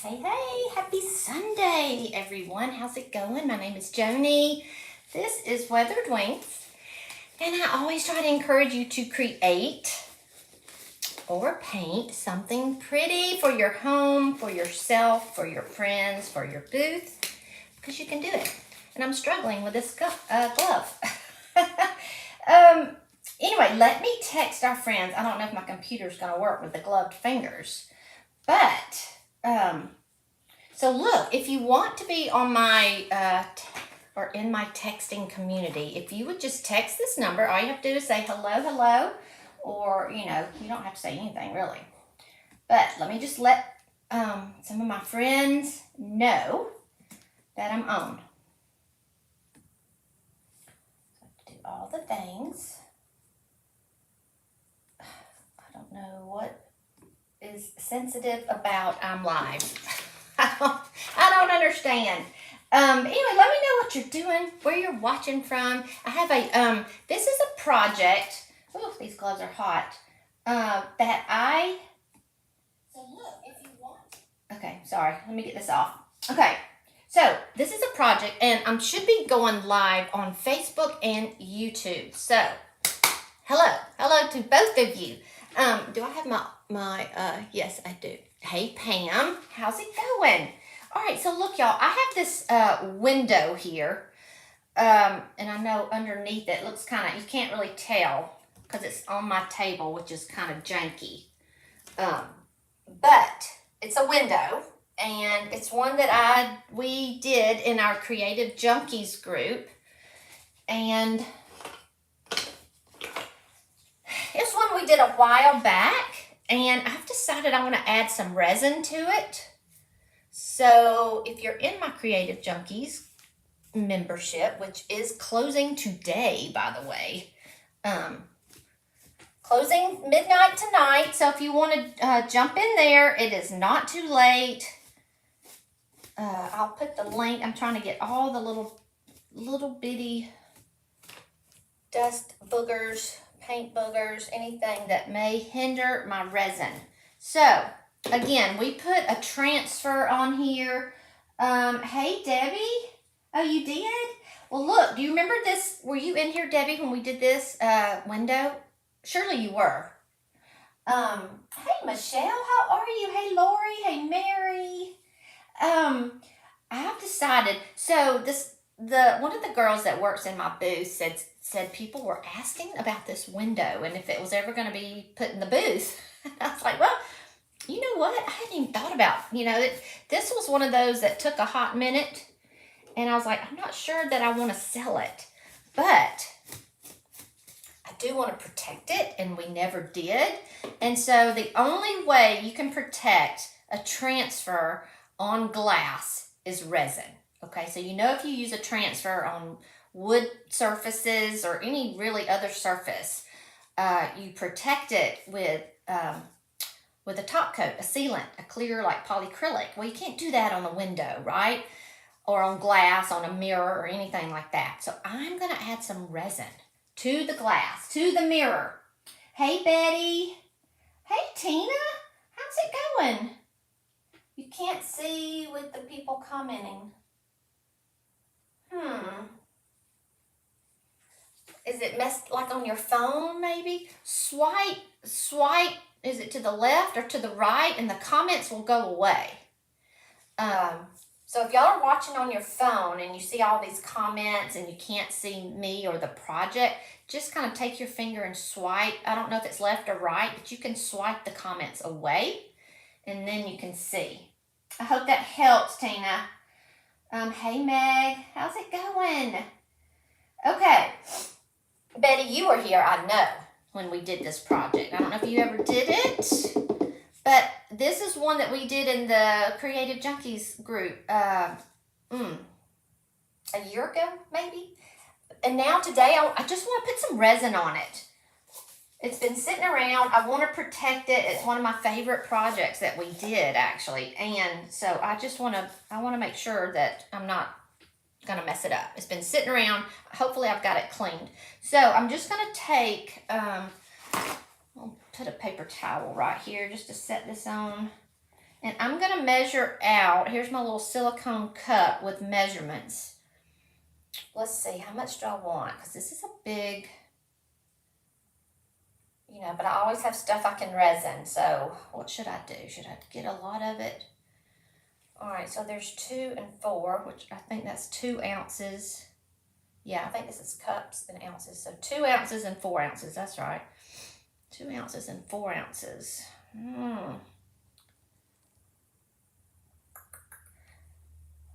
Hey, happy Sunday, everyone. How's it going? My name is Joni. This is Weathered Wings, and I always try to encourage you to create or paint something pretty for your home, for yourself, for your friends, for your booth, because you can do it. And I'm struggling with this glove. Anyway, let me text our friends. I don't know if my computer's going to work with the gloved fingers, but so look, if you want to be on my or in my texting community, if you would just text this number, all you have to do is say hello, or you don't have to say anything really. But let me just let some of my friends know that I'm on. So I have to do all the things. I don't know what is sensitive about I'm live. I don't understand. Anyway, let me know what you're doing, where you're watching from. I have a this is a project. Oh, these gloves are hot. That I. So look, if you want. Okay, sorry. Let me get this off. Okay, so this is a project, and I should be going live on Facebook and YouTube. So, hello to both of you. Do I have my yes, I do. Hey, Pam, how's it going? All right, so look, y'all, I have this window here, and I know underneath it looks kind of, you can't really tell because it's on my table, which is kind of janky. But it's a window, and it's one that we did in our Creative Junkies group, and it's one we did a while back. And I've decided I want to add some resin to it. So if you're in my Creative Junkies membership, which is closing today, by the way, closing midnight tonight. So if you want to jump in there, it is not too late. I'll put the link. I'm trying to get all the little bitty dust boogers, paint boogers, anything that may hinder my resin. So, again, we put a transfer on here. Hey, Debbie. Oh, you did? Well, look, do you remember this? Were you in here, Debbie, when we did this window? Surely you were. Hey, Michelle, how are you? Hey, Lori. Hey, Mary. I've decided, so one of the girls that works in my booth said people were asking about this window and if it was ever going to be put in the booth. I was like, well, you know what? I hadn't even thought about, this was one of those that took a hot minute. And I was like, I'm not sure that I want to sell it, but I do want to protect it, and we never did. And so the only way you can protect a transfer on glass is resin. Okay, so if you use a transfer on wood surfaces or any really other surface, you protect it with a top coat, a sealant, a clear like polyacrylic. Well, you can't do that on a window, right? Or on glass, on a mirror, or anything like that. So I'm going to add some resin to the glass, to the mirror. Hey, Betty. Hey, Tina. How's it going? You can't see with the people commenting. Is it messed like on your phone maybe? Swipe, is it to the left or to the right? And the comments will go away. So if y'all are watching on your phone and you see all these comments and you can't see me or the project, just kind of take your finger and swipe. I don't know if it's left or right, but you can swipe the comments away and then you can see. I hope that helps, Tina. Hey, Meg, how's it going? Okay, Betty, you were here, I know, when we did this project. I don't know if you ever did it, but this is one that we did in the Creative Junkies group a year ago, maybe. And now today, I just want to put some resin on it. It's been sitting around. I want to protect it. It's one of my favorite projects that we did, actually. And so I want to make sure that I'm not going to mess it up. It's been sitting around. Hopefully I've got it cleaned. So I'm just going to take, I'll put a paper towel right here just to set this on. And I'm going to measure out. Here's my little silicone cup with measurements. Let's see, how much do I want? Because this is a big, you know, but I always have stuff I can resin. So what should I do? Should I get a lot of it? All right, so there's 2 and 4, which I think that's 2 ounces. Yeah, I think this is cups and ounces. So 2 ounces and 4 ounces, that's right. 2 ounces and 4 ounces.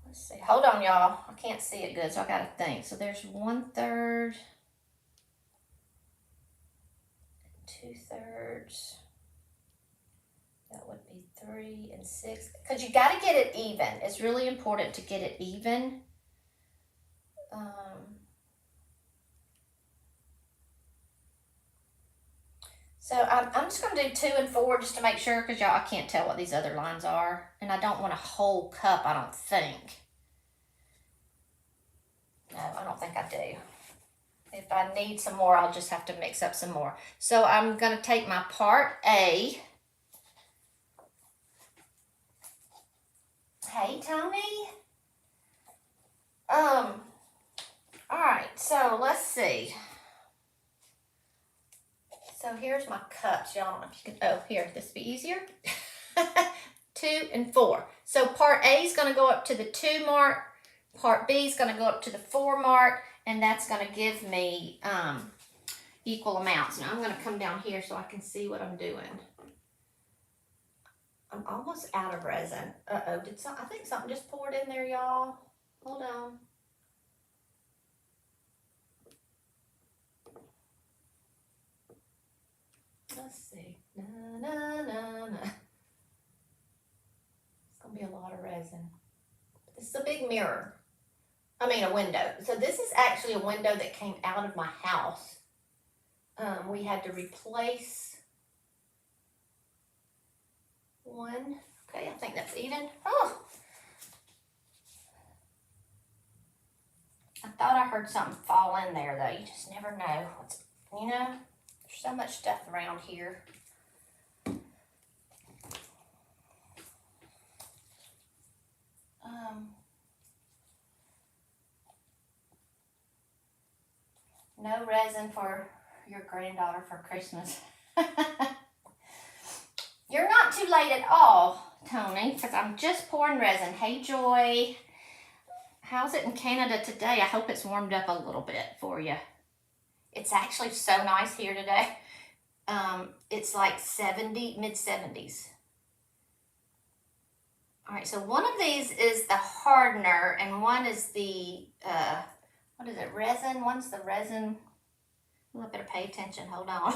Let's see, hold on y'all. I can't see it good, so I gotta think. So there's 1/3, 2/3. That would be 3 and 6. Because you gotta get it even. It's really important to get it even. So I'm just going to do 2 and 4 just to make sure, because y'all, I can't tell what these other lines are. And I don't want a whole cup, I don't think. No, I don't think I do. If I need some more, I'll just have to mix up some more. So I'm going to take my part A. Hey, Tony. All right, so let's see. So here's my cups, y'all. If you can, oh, here, this will be easier. 2 and 4. So part A is going to go up to the 2 mark. Part B is going to go up to the 4 mark. And that's going to give me equal amounts. Now I'm going to come down here so I can see what I'm doing. I'm almost out of resin. Uh-oh, I think something just poured in there, y'all. Hold on. Let's see. Na, na, na, na. It's going to be a lot of resin. This is a big mirror. I mean, a window. So this is actually a window that came out of my house. We had to replace one. Okay, I think that's even. Oh! I thought I heard something fall in there, though. You just never know. You know, there's so much stuff around here. No resin for your granddaughter for Christmas. You're not too late at all, Tony, because I'm just pouring resin. Hey, Joy. How's it in Canada today? I hope it's warmed up a little bit for you. It's actually so nice here today. It's like 70, mid-70s. All right, so one of these is the hardener, and one is the, what is it, resin? One's the resin. I better pay attention. Hold on.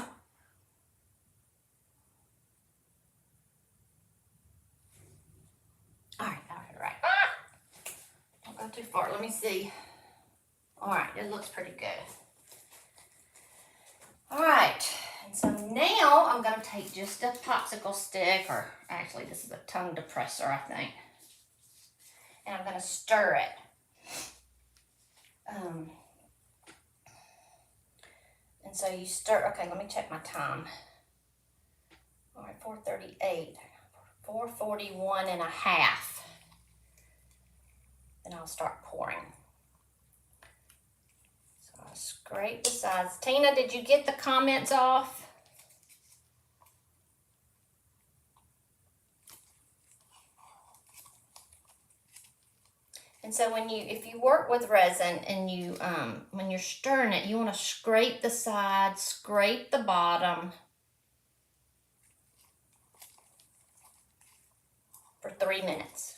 All right. Don't go too far. Let me see. All right, it looks pretty good. All right, and so now I'm going to take just a popsicle stick, or actually this is a tongue depressor, I think. And I'm going to stir it. And so you stir, okay, let me check my time. All right, 4:38, 4:41 and a half. Then I'll start pouring. So I'll scrape the sides. Tina, did you get the comments off? And so if you work with resin and you, when you're stirring it, you want to scrape the sides, scrape the bottom for 3 minutes.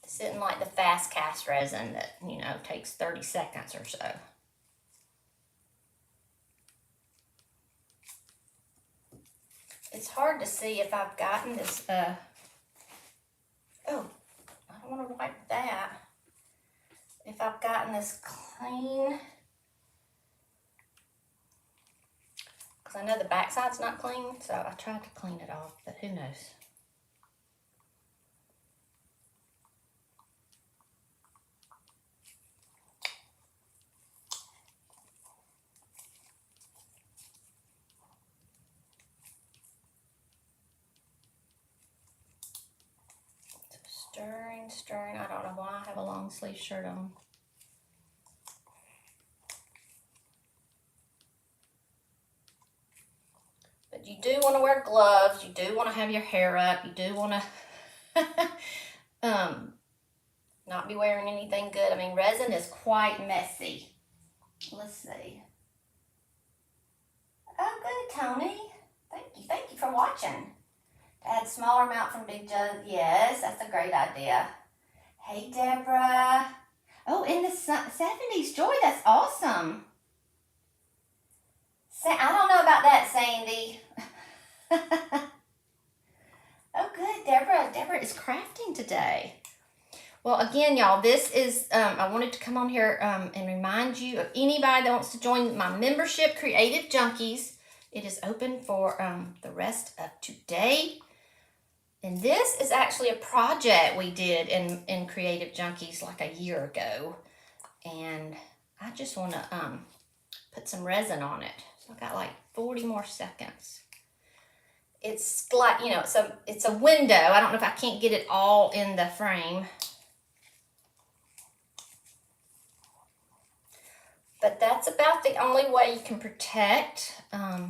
This isn't like the fast cast resin that, you know, takes 30 seconds or so. It's hard to see if I've gotten this, oh. I want to wipe that. If I've gotten this clean, because I know the backside's not clean, so I tried to clean it off, but who knows. stirring. I don't know why I have a long sleeve shirt on. But you do want to wear gloves. You do want to have your hair up. You do want to not be wearing anything good. I mean, resin is quite messy. Let's see. Oh, good, Tony. Thank you for watching. Add smaller amount from big jug. Yes, that's a great idea. Hey, Deborah. Oh, in the 70s, Joy, that's awesome. I don't know about that, Sandy. Oh, good, Deborah. Deborah is crafting today. Well, again, y'all, this is, I wanted to come on here and remind you of anybody that wants to join my membership, Creative Junkies. It is open for the rest of today. And this is actually a project we did in Creative Junkies like a year ago. And I just want to put some resin on it. So I've got like 40 more seconds. It's like, you know, it's a window. I don't know if I can't get it all in the frame. But that's about the only way you can protect a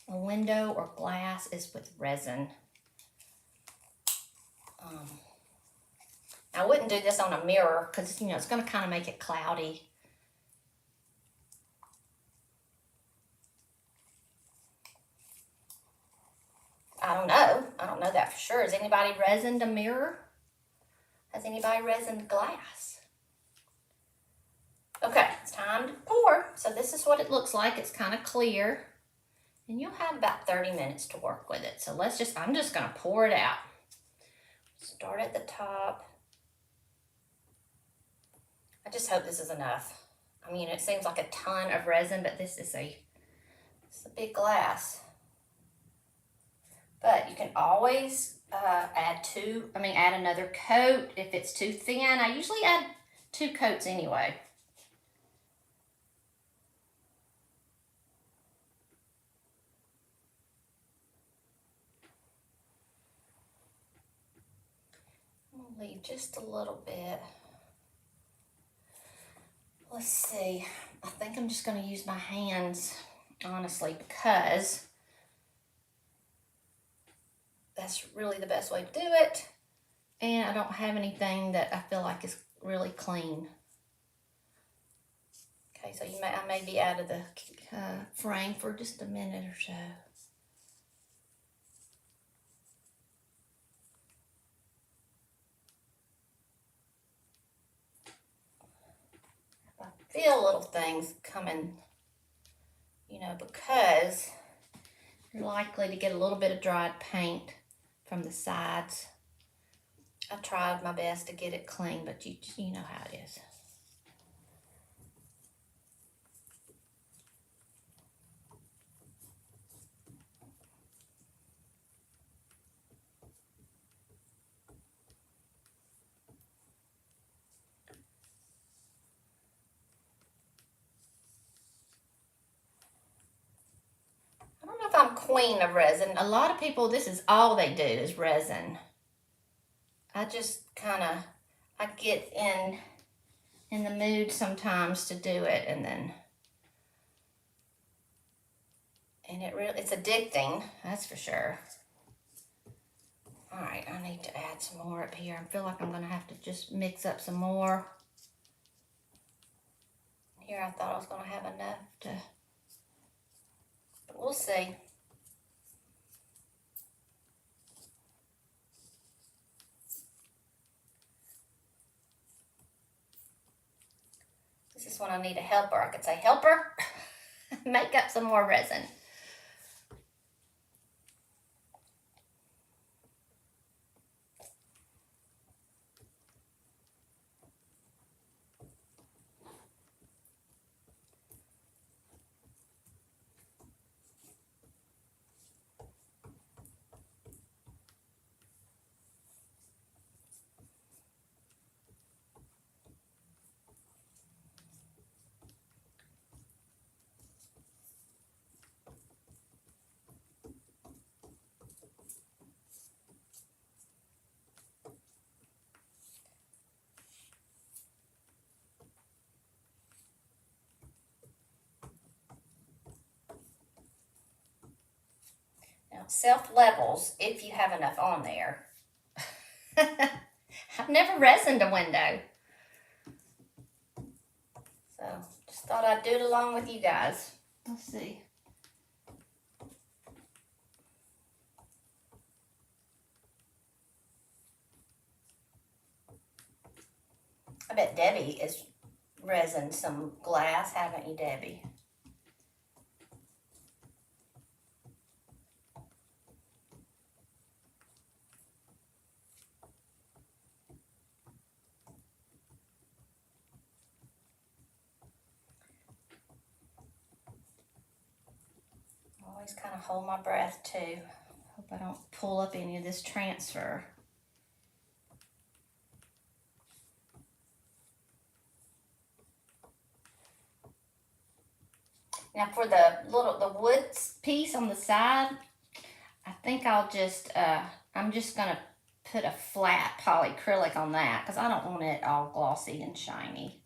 window or glass is with resin. I wouldn't do this on a mirror because, you know, it's going to kind of make it cloudy. I don't know. I don't know that for sure. Has anybody resined a mirror? Has anybody resined glass? Okay, it's time to pour. So this is what it looks like. It's kind of clear. And you'll have about 30 minutes to work with it. So I'm just going to pour it out. Start at the top. I just hope this is enough. I mean, it seems like a ton of resin, but it's a big glass. But you can always add another coat if it's too thin. I usually add 2 coats anyway. I'm gonna leave just a little bit. Let's see. I think I'm just going to use my hands, honestly, because that's really the best way to do it. And I don't have anything that I feel like is really clean. Okay, so I may be out of the frame for just a minute or so. I feel little things coming, you know, because you're likely to get a little bit of dried paint from the sides. I tried my best to get it clean, but you know how it is. I don't know if I'm queen of resin. A lot of people, this is all they do is resin. I just I get in the mood sometimes to do it, and it's addicting, that's for sure. All right, I need to add some more up here. I feel like I'm gonna have to just mix up some more. Here I thought I was gonna have enough but we'll see. This is when I need a helper. I could say, helper, make up some more resin. self-levels if you have enough on there. I've never resined a window. So, just thought I'd do it along with you guys. Let's see. I bet Debbie is resin some glass, haven't you, Debbie? Always kind of hold my breath too. Hope I don't pull up any of this transfer. Now for the wood piece on the side, I think I'll just, I'm just gonna put a flat polyacrylic on that because I don't want it all glossy and shiny.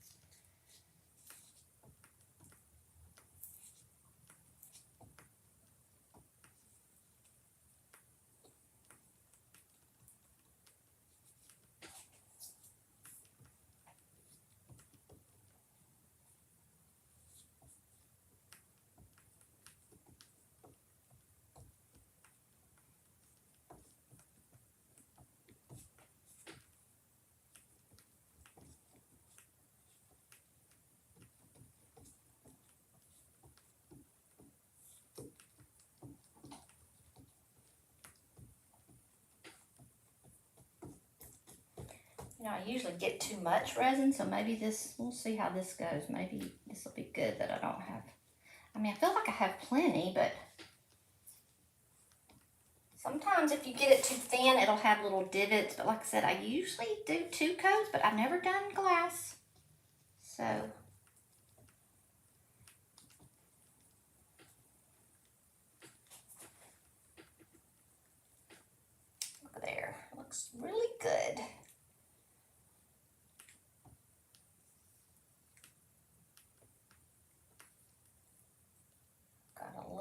You know, I usually get too much resin, so maybe this, we'll see how this goes. Maybe this will be good that I don't have, I mean, I feel like I have plenty, but sometimes if you get it too thin, it'll have little divots. But like I said, I usually do 2 coats, but I've never done glass. So, look there, looks really good.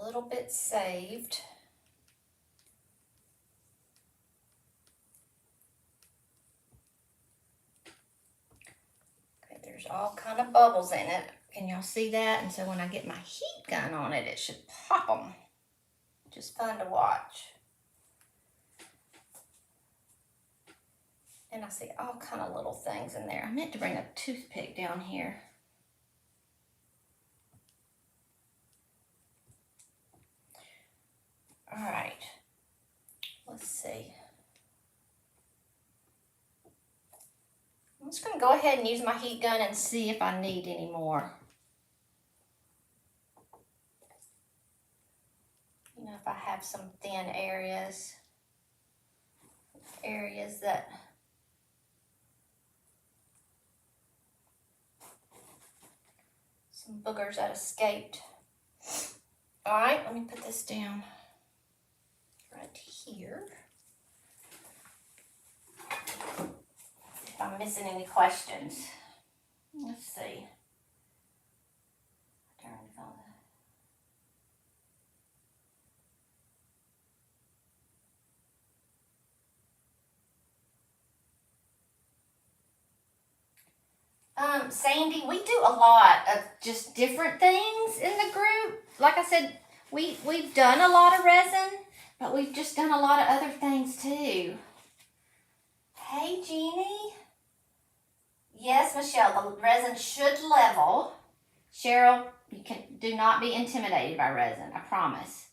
A little bit saved. Okay, there's all kind of bubbles in it. Can y'all see that? And so when I get my heat gun on it, it should pop them. Just fun to watch. And I see all kind of little things in there. I meant to bring a toothpick down here. All right, let's see. I'm just gonna go ahead and use my heat gun and see if I need any more. You know, if I have some thin areas that some boogers that escaped. All right, let me put this down right here. If I'm missing any questions. Let's see. Turn it on. Sandy, we do a lot of just different things in the group. Like I said, we've done a lot of resin, but we've just done a lot of other things too. Hey, Jeannie. Yes, Michelle, the resin should level. Cheryl, do not be intimidated by resin, I promise.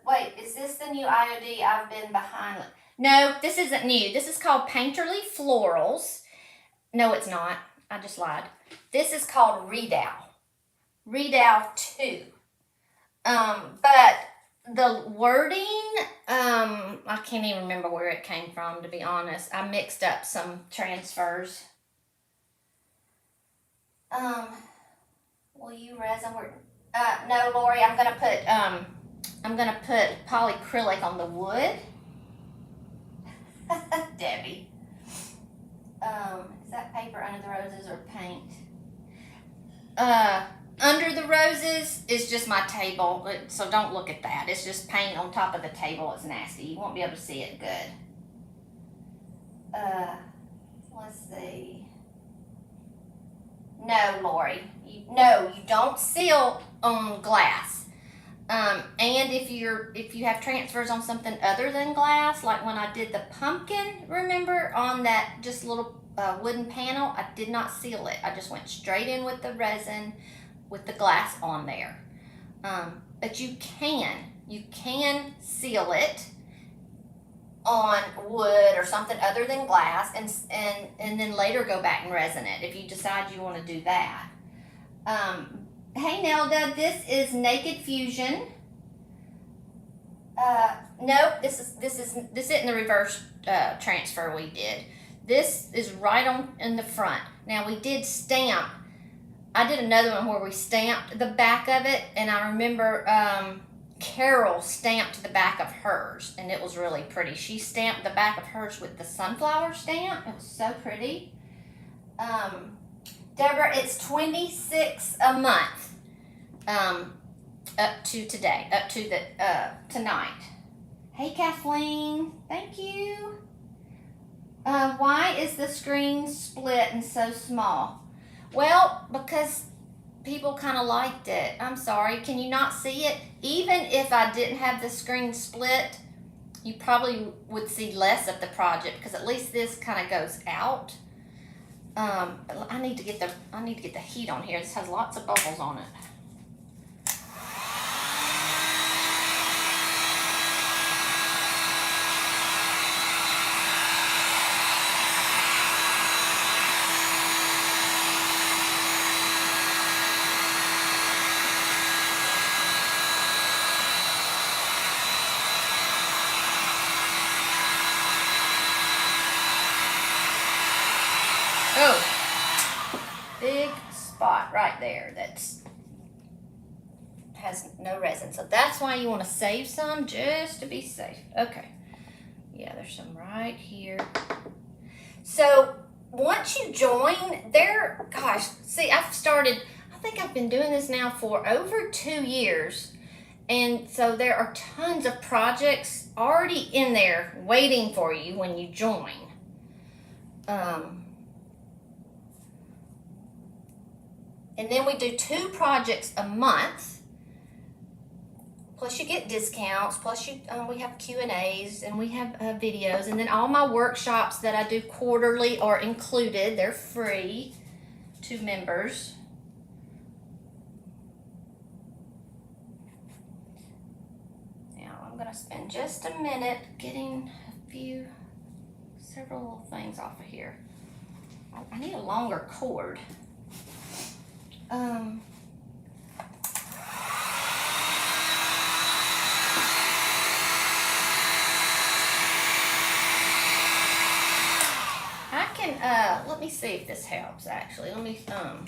Wait, is this the new IOD I've been behind? No, this isn't new. This is called Painterly Florals. No, it's not. I just lied. This is called Redow. Redow 2. But the wording, I can't even remember where it came from, to be honest. I mixed up some transfers. Will you resin? No, Lori, I'm gonna put polyacrylic on the wood. Debbie. Is that paper under the roses or paint? under the roses is just my table, so don't look at that. It's just paint on top of the table. It's nasty. You won't be able to see it good. Let's see. No, Lori. No, you don't seal on glass. And if you have transfers on something other than glass, like when I did the pumpkin, remember, on that just little wooden panel, I did not seal it. I just went straight in with the resin with the glass on there. But you can seal it on wood or something other than glass, and then later go back and resin it if you decide you want to do that. Hey Nelda, this is Naked Fusion. Nope, this isn't the reverse transfer we did. This is right on in the front. Now we did stamp. I did another one where we stamped the back of it, and I remember Carol stamped the back of hers, and it was really pretty. She stamped the back of hers with the sunflower stamp. It was so pretty. Deborah, it's $26 a month up to today, up to the tonight. Hey Kathleen, thank you. Why is the screen split and so small? Well, because people kind of liked it. I'm sorry, can you not see it? Even if I didn't have the screen split, you probably would see less of the project, because at least this kind of goes out. I need to get the heat on here. This has lots of bubbles on it. Oh, big spot right there that has no resin. So that's why you want to save some, just to be safe. Okay. Yeah, there's some right here. So once you join there, gosh, see, I think I've been doing this now for over 2 years. And so there are tons of projects already in there waiting for you when you join. And then we do 2 projects a month, plus you get discounts, plus we have Q&As, and we have videos, and then all my workshops that I do quarterly are included. They're free to members. Now I'm going to spend just a minute getting several little things off of here. I need a longer cord. I can, let me see if this helps, actually. Let me, oh,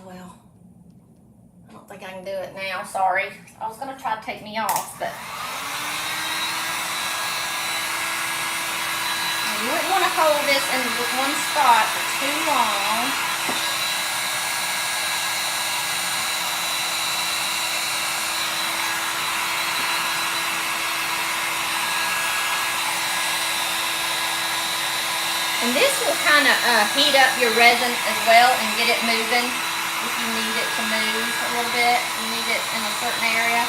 well, I don't think I can do it now, sorry. I was going to try to take me off, but you wouldn't want to hold this in one spot for too long. And this will kind of heat up your resin as well and get it moving if you need it to move a little bit. You need it in a certain area.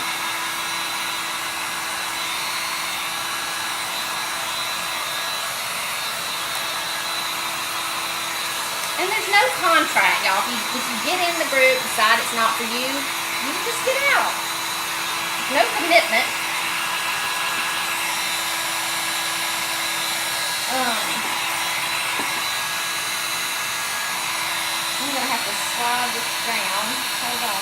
And there's no contract, y'all. If you get in the group, decide it's not for you, you can just get out. No commitment. I'm going to have to slide this down. Hold on.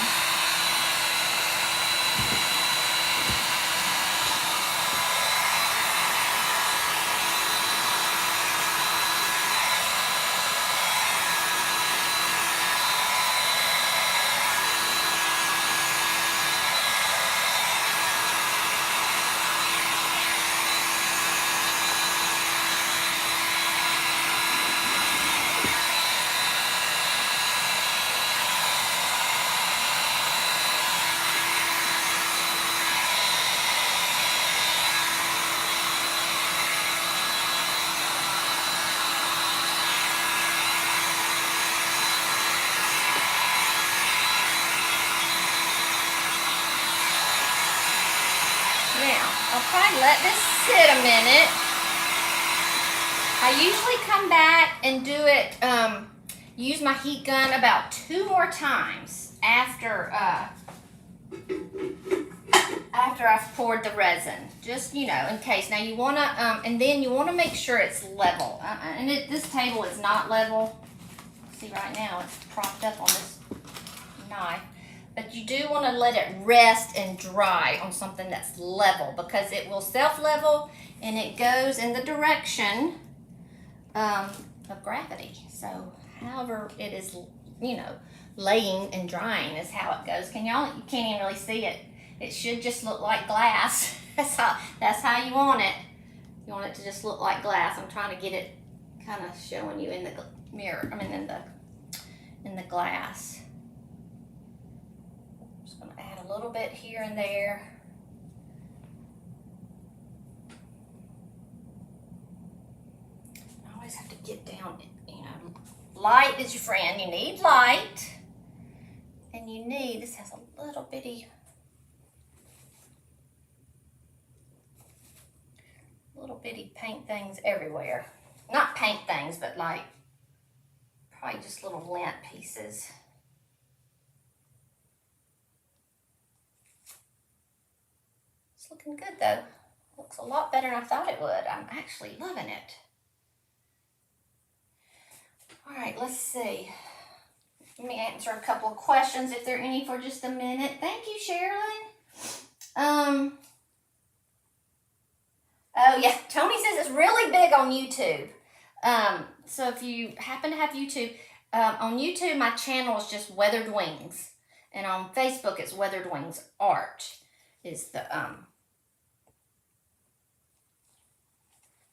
I'll probably let this sit a minute. I usually come back and do it, use my heat gun about 2 more times after I've poured the resin, just, you know, in case. Now you want to, and then you want to make sure it's level. And this table is not level. See, right now it's propped up on this knife. But you do want to let it rest and dry on something that's level, because it will self-level and it goes in the direction of gravity. So however it is, you know, laying and drying is how it goes. You can't even really see it. It should just look like glass. That's how you want it. You want it to just look like glass. I'm trying to get it kind of showing you in the mirror. I mean, in the glass. I'm just going to add a little bit here and there. I always have to get down. You know, light is your friend. You need light, and you need. This has a little bitty. Little bitty paint things everywhere. Not paint things, but like probably just little lint pieces. It's looking good though. Looks a lot better than I thought it would. I'm actually loving it. All right, let's see. Let me answer a couple of questions if there are any for just a minute. Thank you, Sherilyn. Oh yeah, Tony says it's really big on YouTube. So if you happen to have YouTube, on YouTube my channel is just Weathered Wings, and on Facebook it's Weathered Wings Art is the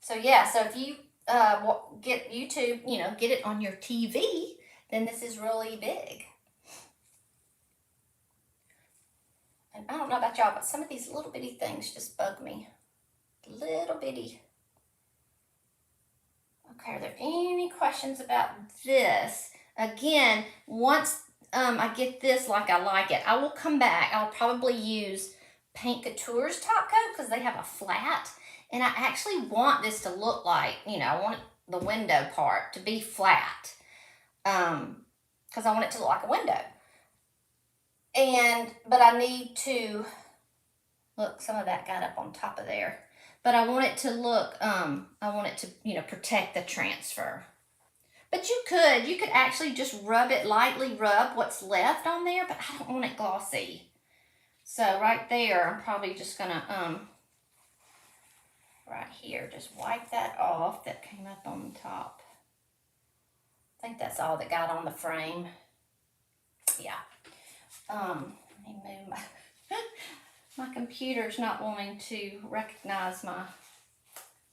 So yeah, so if you get YouTube, you know, get it on your TV, then this is really big. And I don't know about y'all, but some of these little bitty things just bug me. Little bitty. Okay, are there any questions about this? Again, once I get this like I like it, I will come back. I'll probably use Paint Couture's top coat because they have a flat. And I actually want this to look like, you know, I want the window part to be flat. Because I want it to look like a window. But I need to, look, some of that got up on top of there. But I want it to look, I want it to, you know, protect the transfer. But you could actually just lightly rub what's left on there, but I don't want it glossy. So right there, I'm probably just gonna, right here, just wipe that off that came up on the top. I think that's all that got on the frame. Yeah. Let me move my... My computer's not wanting to recognize my... Let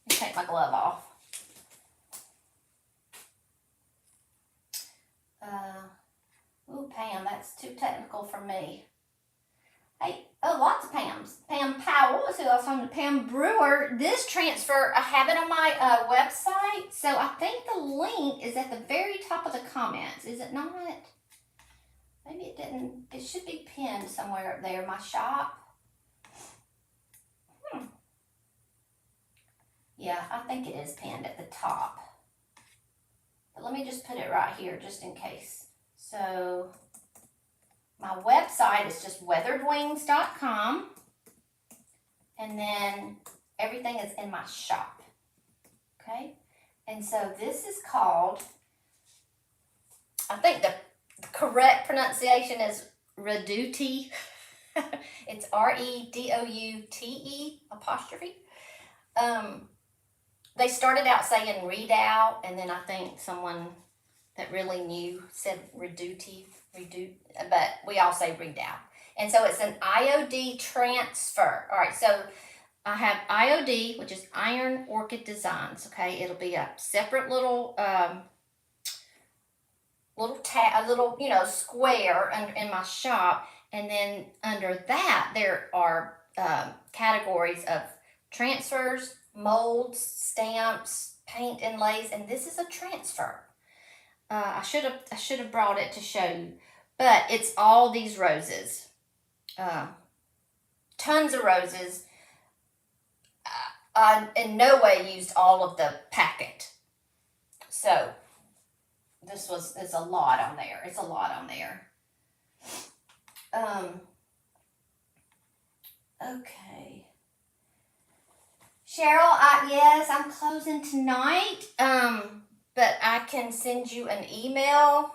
me take my glove off. Ooh, Pam, that's too technical for me. Hey, oh, lots of Pams. Pam Powell is who I was talking to. Pam Brewer. This transfer, I have it on my website. So I think the link is at the very top of the comments. Is it not? Maybe it didn't. It should be pinned somewhere up there. My shop. Yeah, I think it is pinned at the top. But let me just put it right here just in case. So my website is just weatheredwings.com. And then everything is in my shop. Okay? And so this is called, I think the correct pronunciation is Redoute. It's R-E-D-O-U-T-E apostrophe. They started out saying Redoubt, and then I think someone that really knew said Redoute, but we all say Redoubt. And so it's an IOD transfer. All right, so I have IOD, which is Iron Orchid Designs. Okay, it'll be a separate little square in my shop, and then under that there are categories of transfers, molds, stamps, paint inlays, and this is a transfer. I should have brought it to show you, but it's all these roses, tons of roses. I in no way used all of the packet. So it's a lot on there. It's a lot on there. Um, okay. Cheryl, yes, I'm closing tonight. But I can send you an email,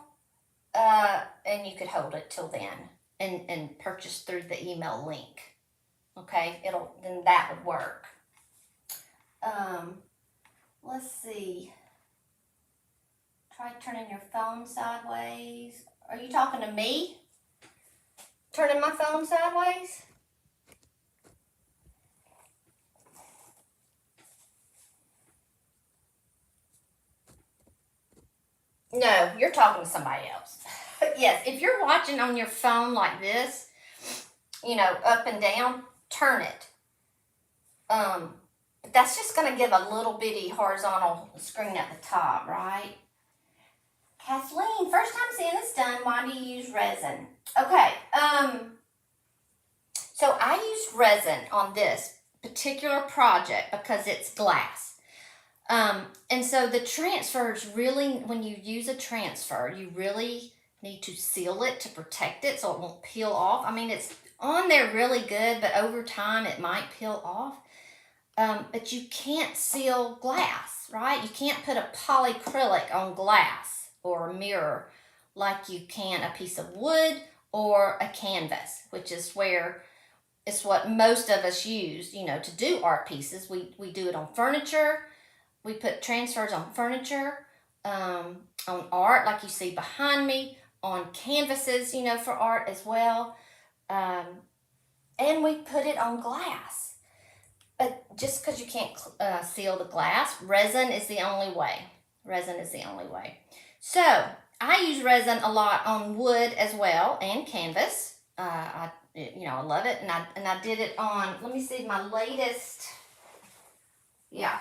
and you could hold it till then, and purchase through the email link. Okay, then that would work. Let's see. Try turning your phone sideways. Are you talking to me? Turning my phone sideways? No, you're talking to somebody else. Yes, if you're watching on your phone like this, up and down, turn it. But that's just going to give a little bitty horizontal screen at the top, right? Kathleen, first time seeing this done. Why do you use resin? Okay. So I used resin on this particular project because it's glass. And so the transfers really, when you use a transfer, you really need to seal it to protect it so it won't peel off. I mean, it's on there really good, but over time it might peel off. But you can't seal glass, right? You can't put a polyacrylic on glass or a mirror like you can a piece of wood or a canvas, which is where it's what most of us use, to do art pieces. We do it on furniture. We put transfers on furniture, on art, like you see behind me, on canvases, for art as well. And we put it on glass. But just because you can't seal the glass, resin is the only way. Resin is the only way. So I use resin a lot on wood as well and canvas. I love it, and I did it on. Let me see my latest. Yeah.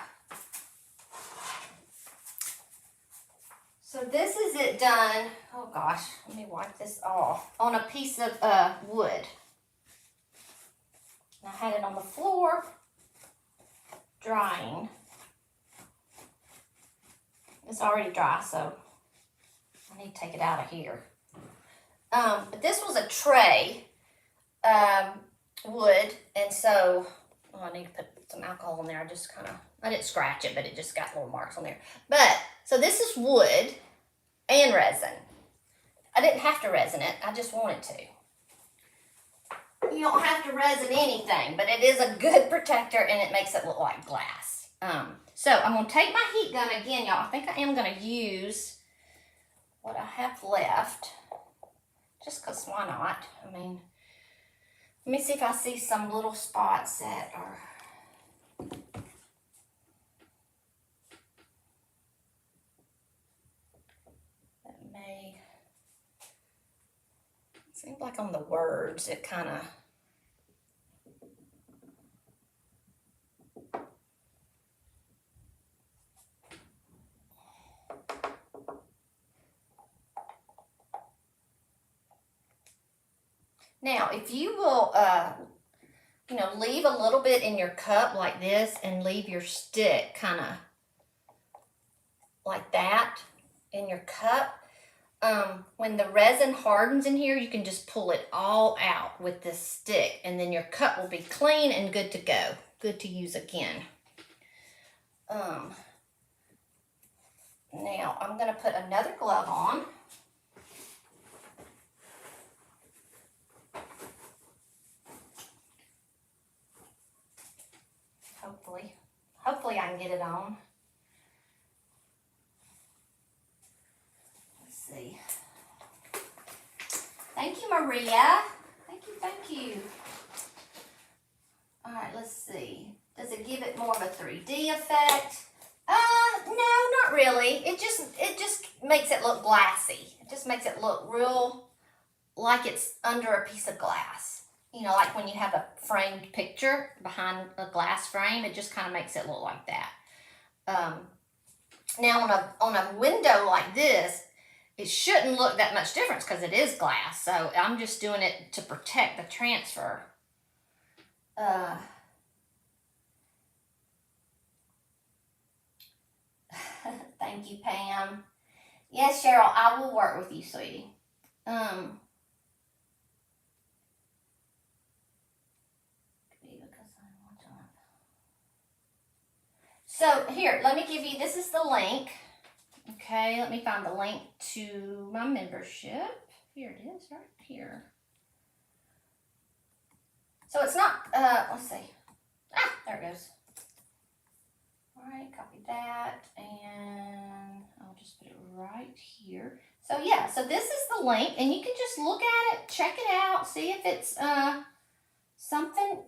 So this is it done. Oh gosh, let me wipe this off on a piece of wood. I had it on the floor, drying. It's already dry, so I need to take it out of here. But this was a tray, wood, and so I need to put some alcohol in there. I didn't scratch it, but it just got little marks on there. But, so this is wood and resin. I didn't have to resin it, I just wanted to. You don't have to resin anything, but it is a good protector and it makes it look like glass. So I'm going to take my heat gun again, y'all. I think I am going to use what I have left, just because why not? I mean, let me see if I see some little spots that are... Seems like on the words, it kind of... Now, if you will, leave a little bit in your cup like this and leave your stick kind of like that in your cup, when the resin hardens in here, you can just pull it all out with this stick, and then your cup will be clean and good to go, good to use again. Now I'm going to put another glove on. Hopefully I can get it on. Let's see. Thank you, Maria. Thank you. All right, let's see. Does it give it more of a 3D effect? No, not really. It just makes it look glassy. It just makes it look real like it's under a piece of glass. Like when you have a framed picture behind a glass frame, it just kind of makes it look like that. Now on a window like this, it shouldn't look that much difference because it is glass. So I'm just doing it to protect the transfer. Thank you, Pam. Yes, Cheryl, I will work with you, sweetie. So here, let me give you, this is the link. Okay, let me find the link to my membership. Here it is, right here. So it's not, let's see. There it goes. All right, copy that, and I'll just put it right here. So yeah, so this is the link, and you can just look at it, check it out, see if it's something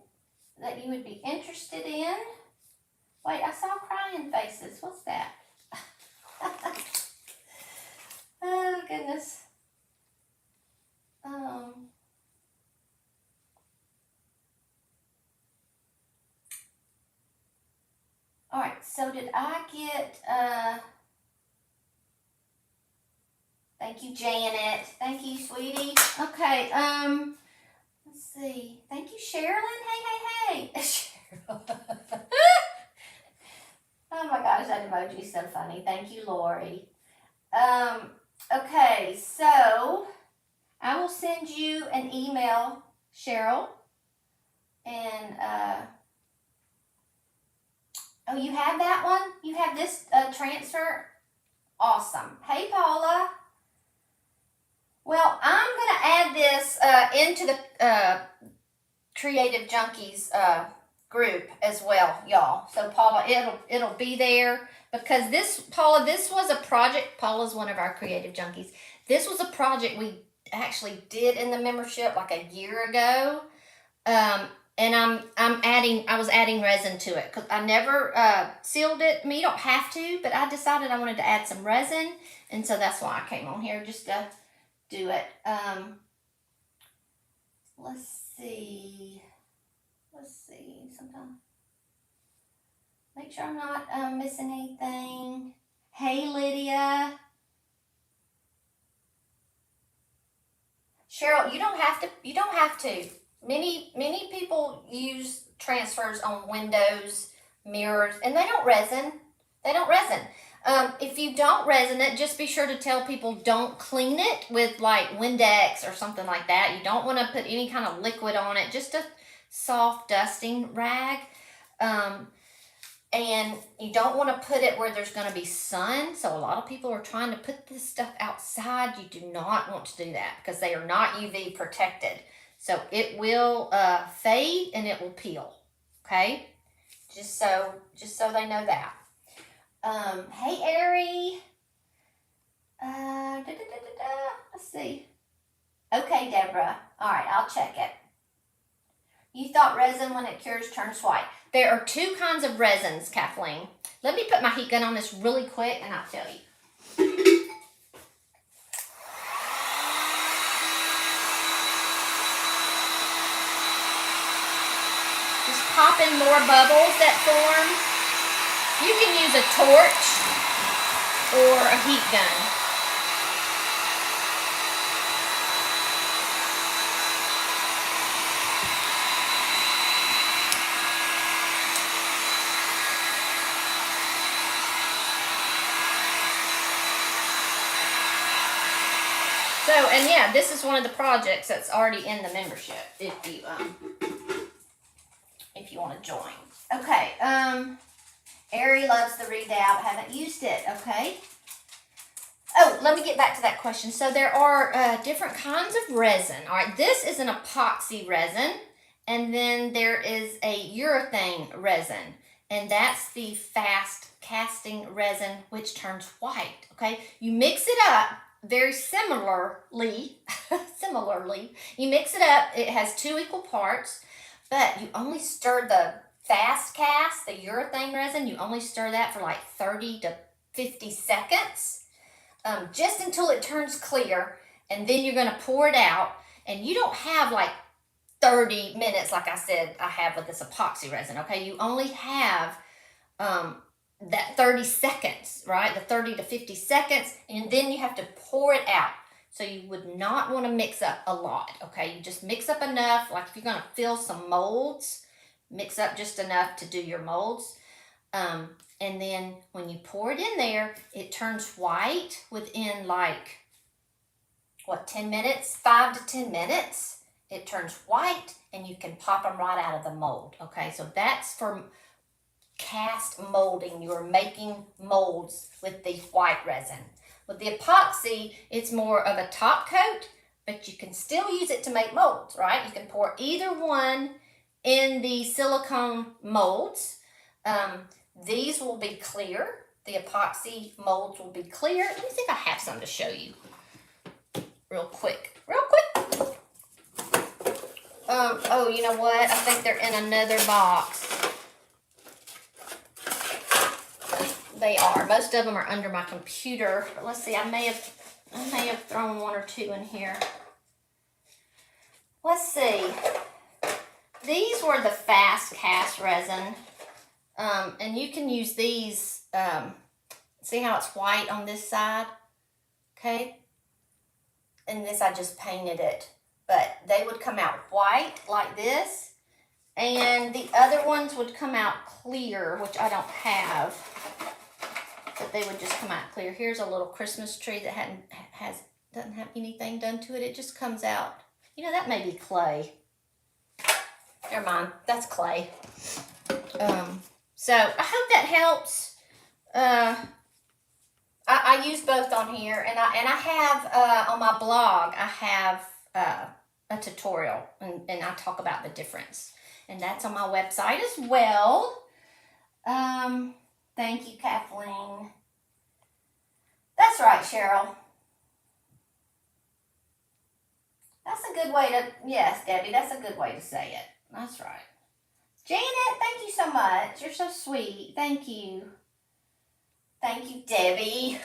that you would be interested in. Wait, I saw crying faces. What's that? Oh, goodness. All right, so did I get, thank you, Janet. Thank you, sweetie. Okay, let's see. Thank you, Sherilyn. Hey. Cheryl. Oh my gosh, that emoji is so funny. Thank you, Lori. Okay, so I will send you an email, Cheryl. And, oh, you have that one? You have this transfer? Awesome. Hey, Paula. Well, I'm going to add this into the Creative Junkies group as well, y'all. So Paula, it'll be there because this, Paula, this was a project. Paula's one of our Creative Junkies. This was a project we actually did in the membership like a year ago. And I was adding resin to it because I never sealed it. I mean, you don't have to, but I decided I wanted to add some resin, and so that's why I came on here just to do it. Let's see. Sometimes make sure I'm not missing anything. Hey, Lydia. Cheryl, you don't have to. Many people use transfers on windows, mirrors, and they don't resin. If you don't resin it, just be sure to tell people don't clean it with like Windex or something like that. You don't want to put any kind of liquid on it, just a soft dusting rag. And you don't want to put it where there's going to be sun. So a lot of people are trying to put this stuff outside. You do not want to do that because they are not UV protected. So it will fade and it will peel. Okay, just so they know that. Hey, Ari. Let's see. Okay, Deborah. All right, I'll check it. You thought resin when it cures turns white. There are two kinds of resins, Kathleen. Let me put my heat gun on this really quick and I'll tell you. Just pop in more bubbles that form. You can use a torch or a heat gun. So, and yeah, this is one of the projects that's already in the membership if you want to join. Okay, Ari loves the Redab. Haven't used it. Okay. Oh, let me get back to that question. So there are different kinds of resin. All right, this is an epoxy resin, and then there is a urethane resin, and that's the fast casting resin, which turns white. Okay, you mix it up very similarly. You mix it up. It has 2 equal parts, but you only stir the fast cast, the urethane resin, you only stir that for like 30 to 50 seconds, just until it turns clear, and then you're going to pour it out, and you don't have like 30 minutes like I said I have with this epoxy resin, okay? You only have that 30 seconds, right? The 30 to 50 seconds, and then you have to pour it out. So you would not want to mix up a lot, okay? You just mix up enough, like if you're going to fill some molds, mix up just enough to do your molds. And then when you pour it in there, it turns white within like, 10 minutes? 5 to 10 minutes. It turns white and you can pop them right out of the mold. Okay, so that's for cast molding. You're making molds with the white resin. With the epoxy, it's more of a top coat, but you can still use it to make molds, right? You can pour either one in the silicone molds. These will be clear. The epoxy molds will be clear. Let me see if I have some to show you real quick. Oh, you know what? I think they're in another box. They are. Most of them are under my computer. But let's see. I may have thrown one or two in here. Let's see. These were the fast cast resin. And you can use these, see how it's white on this side? Okay. And this, I just painted it. But they would come out white like this. And the other ones would come out clear, which I don't have. But they would just come out clear. Here's a little Christmas tree that doesn't have anything done to it. It just comes out. You know, that may be clay. Never mind. That's clay. So I hope that helps. I use both on here, and I have on my blog I have a tutorial, and I talk about the difference, and that's on my website as well. Thank you, Kathleen. That's right, Cheryl. That's a good way to, yes, Debbie, that's a good way to say it. That's right. Janet, thank you so much. You're so sweet. Thank you. Thank you, Debbie.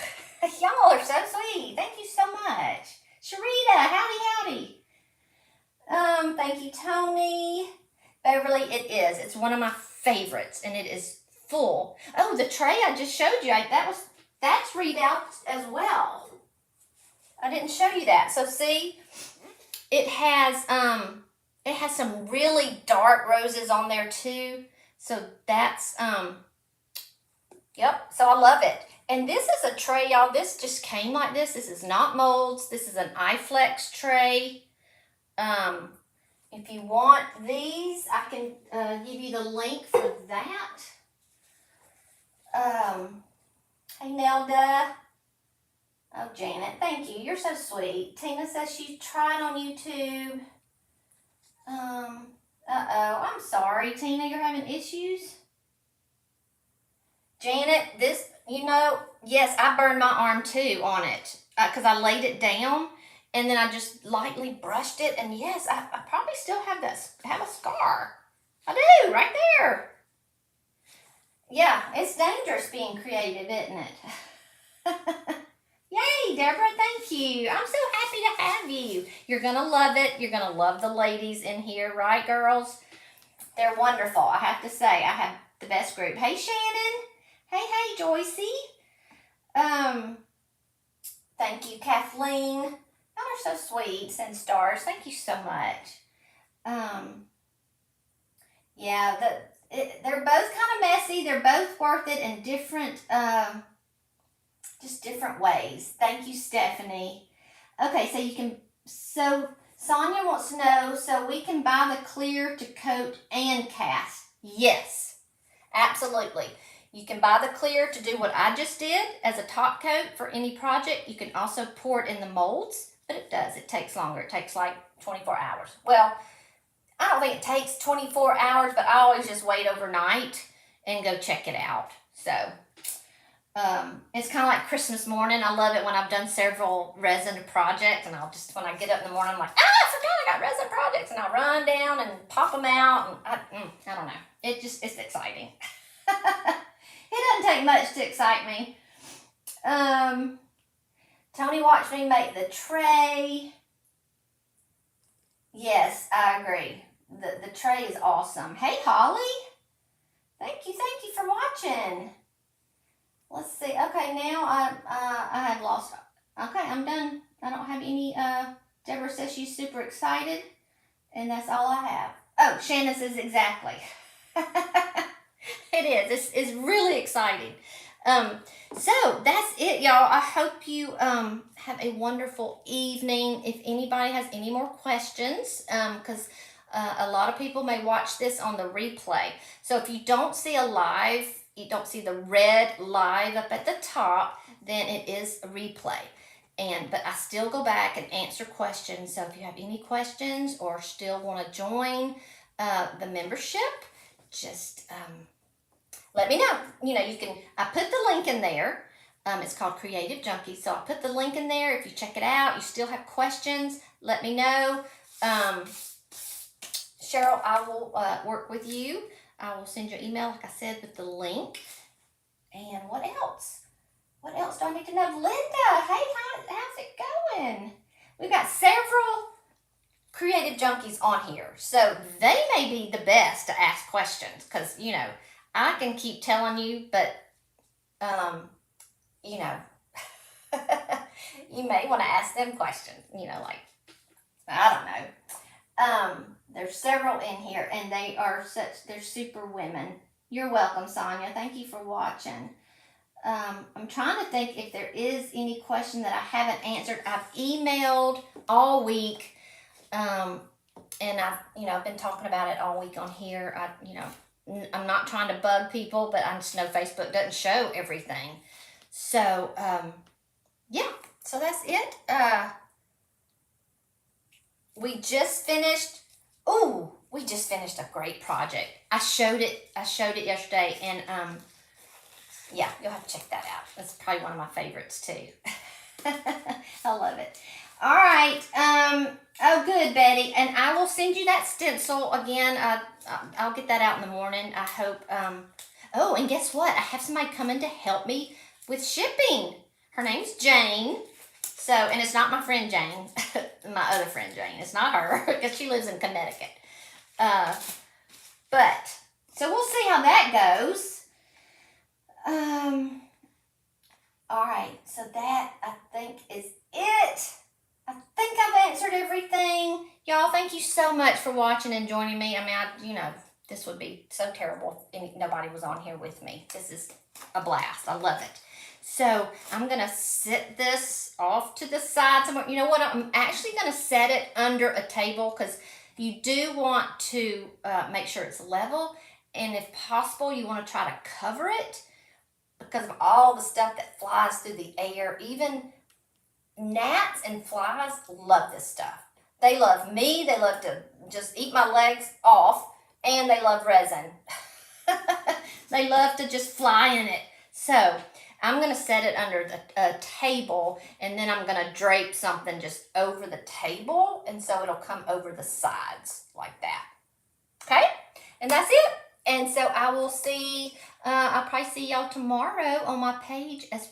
Y'all are so sweet. Thank you so much. Sharita, howdy. Thank you, Tony. Beverly, it is. It's one of my favorites, and it is full. Oh, the tray I just showed you, that's read out as well. I didn't show you that. So see, it has some really dark roses on there too. So that's yep. So I love it. And this is a tray, y'all. This just came like this. This is not molds. This is an iFlex tray. If you want these, I can give you the link for that. Hey, Nelda. Oh, Janet, thank you. You're so sweet. Tina says she tried on YouTube. I'm sorry, Tina, you're having issues. Janet, this, yes, I burned my arm too on it because I laid it down and then I just lightly brushed it. And yes, I probably still have a scar. I do, right there. Yeah, it's dangerous being creative, isn't it? Yay, Deborah, thank you. I'm so happy to have you. You're going to love it. You're going to love the ladies in here, right, girls? They're wonderful, I have to say. I have the best group. Hey, Shannon. Hey, Joycey. Thank you, Kathleen. Y'all are so sweet. Send stars. Thank you so much. Yeah, they're both kind of messy. They're both worth it in different, just different ways. Thank you, Stephanie. Okay, so Sonia wants to know, so we can buy the clear to coat and cast. Yes, absolutely. You can buy the clear to do what I just did as a top coat for any project. You can also pour it in the molds, but it takes longer. It takes like 24 hours. Well, I don't think it takes 24 hours, but I always just wait overnight and go check it out. So it's kind of like Christmas morning. I love it when I've done several resin projects, and when I get up in the morning, I'm like, I forgot I got resin projects, and I run down and pop them out, and I don't know. It's exciting. It doesn't take much to excite me. Tony watched me make the tray. Yes, I agree. The tray is awesome. Hey, Holly. Thank you for watching. Let's see. Okay, now I have lost. Okay, I'm done. I don't have any. Deborah says she's super excited, and that's all I have. Oh, Shannon says exactly. It is. It's really exciting. So that's it, y'all. I hope you have a wonderful evening. If anybody has any more questions, because a lot of people may watch this on the replay. So if you don't see a live, you don't see the red live up at the top, then it is a replay. But I still go back and answer questions. So if you have any questions or still want to join the membership, just let me know. You can, I put the link in there. It's called Creative Junkies. So I put the link in there. If you check it out, you still have questions, let me know. Cheryl, I will work with you. I will send you an email, like I said, with the link. And what else? What else do I need to know? Linda, hey, how's it going? We've got several Creative Junkies on here. So they may be the best to ask questions because, I can keep telling you, but, you may want to ask them questions, like, I don't know. There's several in here, and they're super women. You're welcome, Sonia. Thank you for watching. I'm trying to think if there is any question that I haven't answered. I've emailed all week, and I've been talking about it all week on here. I'm not trying to bug people, but I just know Facebook doesn't show everything. So, yeah, so that's it. We just finished a great project. I showed it yesterday, and yeah, you'll have to check that out. That's probably one of my favorites too. I love it. All right. Oh, good, Betty. And I will send you that stencil again. I'll get that out in the morning. I hope. Oh, and guess what? I have somebody coming to help me with shipping. Her name's Jane. So, and it's not my friend Jane, my other friend Jane. It's not her because she lives in Connecticut. But so we'll see how that goes. All right. So that I think is it. I think I've answered everything. Y'all, thank you so much for watching and joining me. I mean, this would be so terrible if nobody was on here with me. This is a blast. I love it. So I'm going to set this off to the side somewhere. You know what? I'm actually going to set it under a table because you do want to make sure it's level. And if possible, you want to try to cover it because of all the stuff that flies through the air. Even gnats and flies love this stuff. They love me. They love to just eat my legs off. And they love resin. They love to just fly in it. So I'm going to set it under a table, and then I'm going to drape something just over the table, and so it'll come over the sides like that. Okay? And that's it. And so I will see, I'll probably see y'all tomorrow on my page as